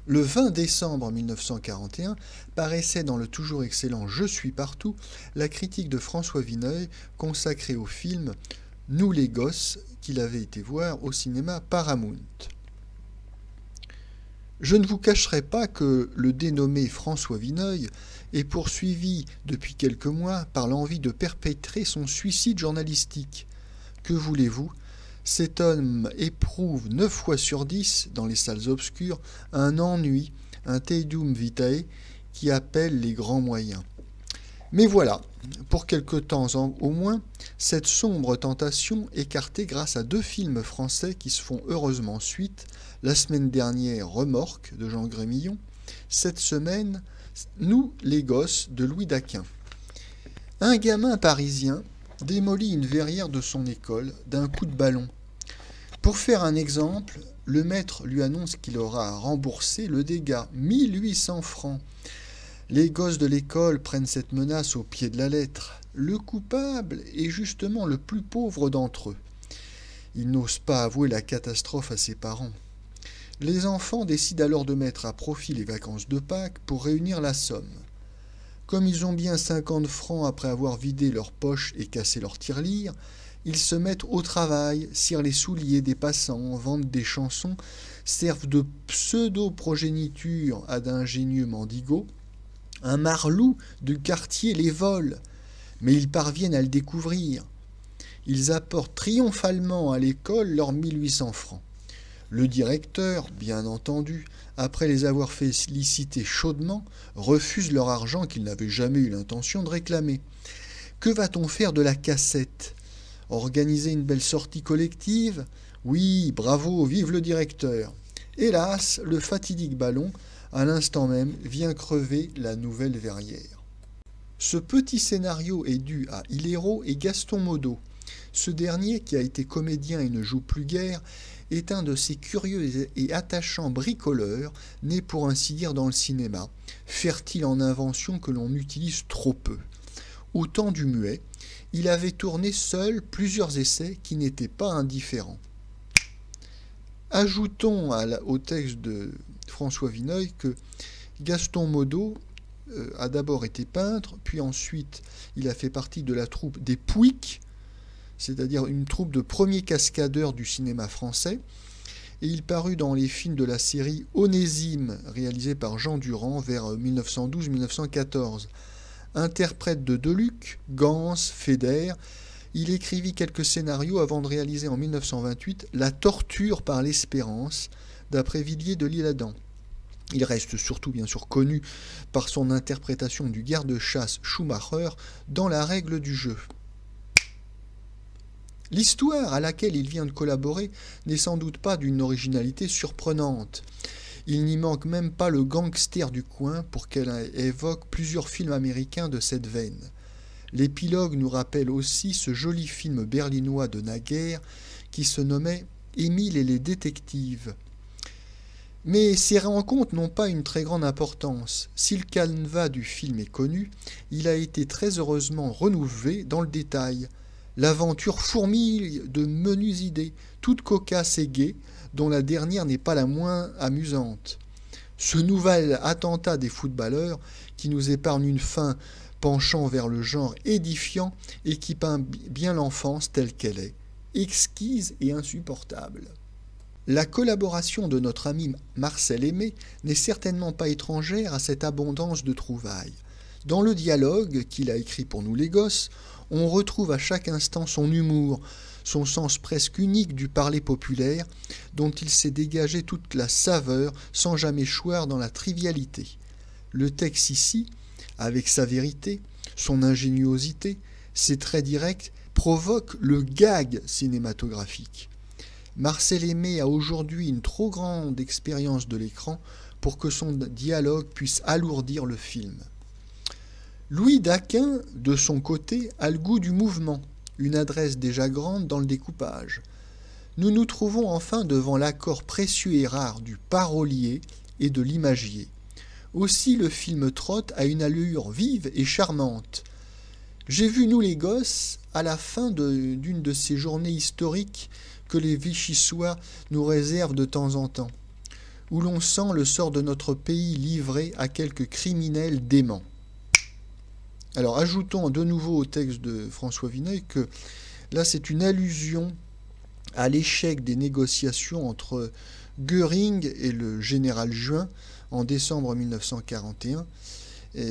Le 20 décembre 1941 paraissait dans le toujours excellent Je suis partout la critique de François Vineuil consacrée au film Nous les gosses qu'il avait été voir au cinéma Paramount. Je ne vous cacherai pas que le dénommé François Vineuil est poursuivi depuis quelques mois par l'envie de perpétrer son suicide journalistique. Que voulez-vous ? Cet homme éprouve 9 fois sur 10, dans les salles obscures, un ennui, un teidum vitae, qui appelle les grands moyens. Mais voilà, pour quelque temps au moins, cette sombre tentation écartée grâce à 2 films français qui se font heureusement suite, la semaine dernière Remorque de Jean Grémillon, cette semaine Nous les gosses de Louis Daquin. Un gamin parisien démolit une verrière de son école d'un coup de ballon. Pour faire un exemple, le maître lui annonce qu'il aura remboursé le dégât, 1800 francs. Les gosses de l'école prennent cette menace au pied de la lettre. Le coupable est justement le plus pauvre d'entre eux. Il n'ose pas avouer la catastrophe à ses parents. Les enfants décident alors de mettre à profit les vacances de Pâques pour réunir la somme. Comme ils ont bien 50 francs après avoir vidé leurs poches et cassé leur tirelire, ils se mettent au travail, cirent les souliers des passants, vendent des chansons, servent de pseudo-progéniture à d'ingénieux mendigos. Un marlou du quartier les vole, mais ils parviennent à le découvrir. Ils apportent triomphalement à l'école leurs 1800 francs. Le directeur, bien entendu, après les avoir félicités chaudement, refuse leur argent qu'il n'avait jamais eu l'intention de réclamer. Que va-t-on faire de la cassette ? Organiser une belle sortie collective ? Oui, bravo, vive le directeur. Hélas, le fatidique ballon, à l'instant même, vient crever la nouvelle verrière. Ce petit scénario est dû à Hilero et Gaston Modo. Ce dernier, qui a été comédien et ne joue plus guère, est un de ces curieux et attachants bricoleurs, nés pour ainsi dire dans le cinéma, fertile en inventions que l'on utilise trop peu. Au temps du muet, il avait tourné seul plusieurs essais qui n'étaient pas indifférents. Ajoutons au texte de François Vineuil que Gaston Modo a d'abord été peintre, puis ensuite il a fait partie de la troupe des Pouics, c'est-à-dire une troupe de premiers cascadeurs du cinéma français, et il parut dans les films de la série Onésime, réalisé par Jean Durand vers 1912-1914. Interprète de Deluc, Gans, Feder, il écrivit quelques scénarios avant de réaliser en 1928 La torture par l'espérance, d'après Villiers de l'Isle-Adam. Il reste surtout bien sûr connu par son interprétation du garde-chasse Schumacher dans La règle du jeu. L'histoire à laquelle il vient de collaborer n'est sans doute pas d'une originalité surprenante. Il n'y manque même pas le gangster du coin pour qu'elle évoque plusieurs films américains de cette veine. L'épilogue nous rappelle aussi ce joli film berlinois de naguère qui se nommait Émile et les détectives. Mais ces rencontres n'ont pas une très grande importance. Si le canevas du film est connu, il a été très heureusement renouvelé dans le détail. L'aventure fourmille de menues idées, toutes cocasses et gaies, dont la dernière n'est pas la moins amusante. Ce nouvel attentat des footballeurs, qui nous épargne une fin penchant vers le genre édifiant et qui peint bien l'enfance telle qu'elle est, exquise et insupportable. La collaboration de notre ami Marcel Aimé n'est certainement pas étrangère à cette abondance de trouvailles. Dans le dialogue qu'il a écrit pour nous les gosses, on retrouve à chaque instant son humour, son sens presque unique du parler populaire, dont il s'est dégagé toute la saveur sans jamais choir dans la trivialité. Le texte ici, avec sa vérité, son ingéniosité, ses traits directs, provoque le gag cinématographique. Marcel Aimé a aujourd'hui une trop grande expérience de l'écran pour que son dialogue puisse alourdir le film. Louis Daquin, de son côté, a le goût du mouvement, une adresse déjà grande dans le découpage. Nous nous trouvons enfin devant l'accord précieux et rare du parolier et de l'imagier. Aussi le film trotte à une allure vive et charmante. J'ai vu nous les gosses à la fin d'une de ces journées historiques que les Vichysois nous réservent de temps en temps. où l'on sent le sort de notre pays livré à quelques criminels déments. Alors ajoutons de nouveau au texte de François Vineuil que là c'est une allusion à l'échec des négociations entre Göring et le général Juin en décembre 1941,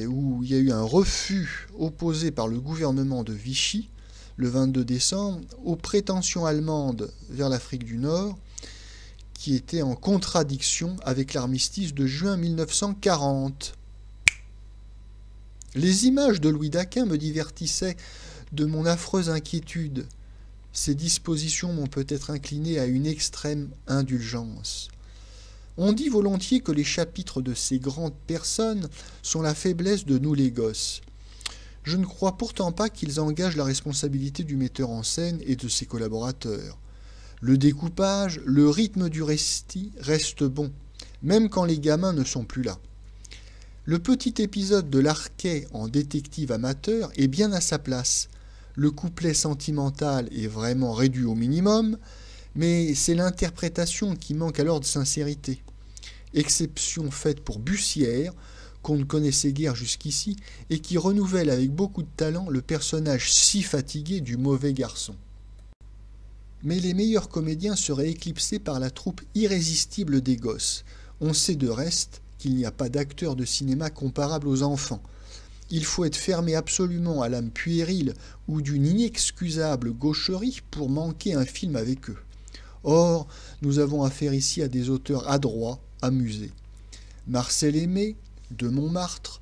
où il y a eu un refus opposé par le gouvernement de Vichy le 22 décembre aux prétentions allemandes vers l'Afrique du Nord, qui étaient en contradiction avec l'armistice de juin 1940. Les images de Louis Daquin me divertissaient de mon affreuse inquiétude. Ces dispositions m'ont peut-être incliné à une extrême indulgence. On dit volontiers que les chapitres de ces grandes personnes sont la faiblesse de nous les gosses. Je ne crois pourtant pas qu'ils engagent la responsabilité du metteur en scène et de ses collaborateurs. Le découpage, le rythme du récit restent bons, même quand les gamins ne sont plus là. Le petit épisode de Larquet en détective amateur est bien à sa place. Le couplet sentimental est vraiment réduit au minimum, mais c'est l'interprétation qui manque alors de sincérité. Exception faite pour Bussière, qu'on ne connaissait guère jusqu'ici, et qui renouvelle avec beaucoup de talent le personnage si fatigué du mauvais garçon. Mais les meilleurs comédiens seraient éclipsés par la troupe irrésistible des gosses. On sait de reste qu'il n'y a pas d'acteurs de cinéma comparables aux enfants. Il faut être fermé absolument à l'âme puérile ou d'une inexcusable gaucherie pour manquer un film avec eux. Or, nous avons affaire ici à des auteurs adroits, amusés. Marcel Aimé, de Montmartre,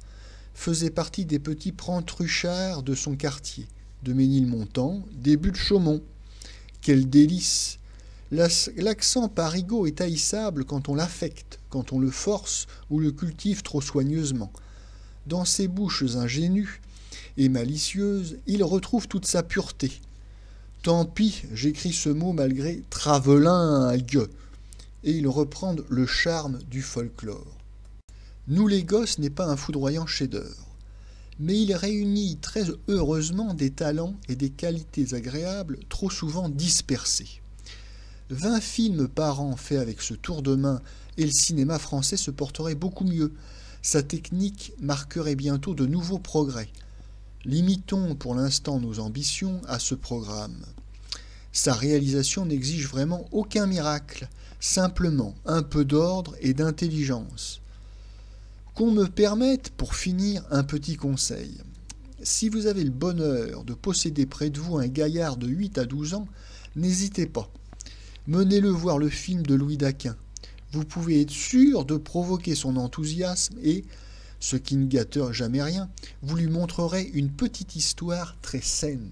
faisait partie des petits Prentruchards de son quartier, de Ménilmontant, début de Chaumont. Quel délice! L'accent parigot est haïssable quand on l'affecte, quand on le force ou le cultive trop soigneusement. Dans ses bouches ingénues et malicieuses, il retrouve toute sa pureté. Tant pis, j'écris ce mot malgré travelingue, et il reprend le charme du folklore. Nous les gosses n'est pas un foudroyant chef-d'œuvre, mais il réunit très heureusement des talents et des qualités agréables trop souvent dispersés. 20 films par an faits avec ce tour de main et le cinéma français se porterait beaucoup mieux. Sa technique marquerait bientôt de nouveaux progrès. Limitons pour l'instant nos ambitions à ce programme. Sa réalisation n'exige vraiment aucun miracle, simplement un peu d'ordre et d'intelligence. Qu'on me permette, pour finir, un petit conseil. Si vous avez le bonheur de posséder près de vous un gaillard de 8 à 12 ans, n'hésitez pas. Menez-le voir le film de Louis Daquin. Vous pouvez être sûr de provoquer son enthousiasme et, ce qui ne gâte jamais rien, vous lui montrerez une petite histoire très saine.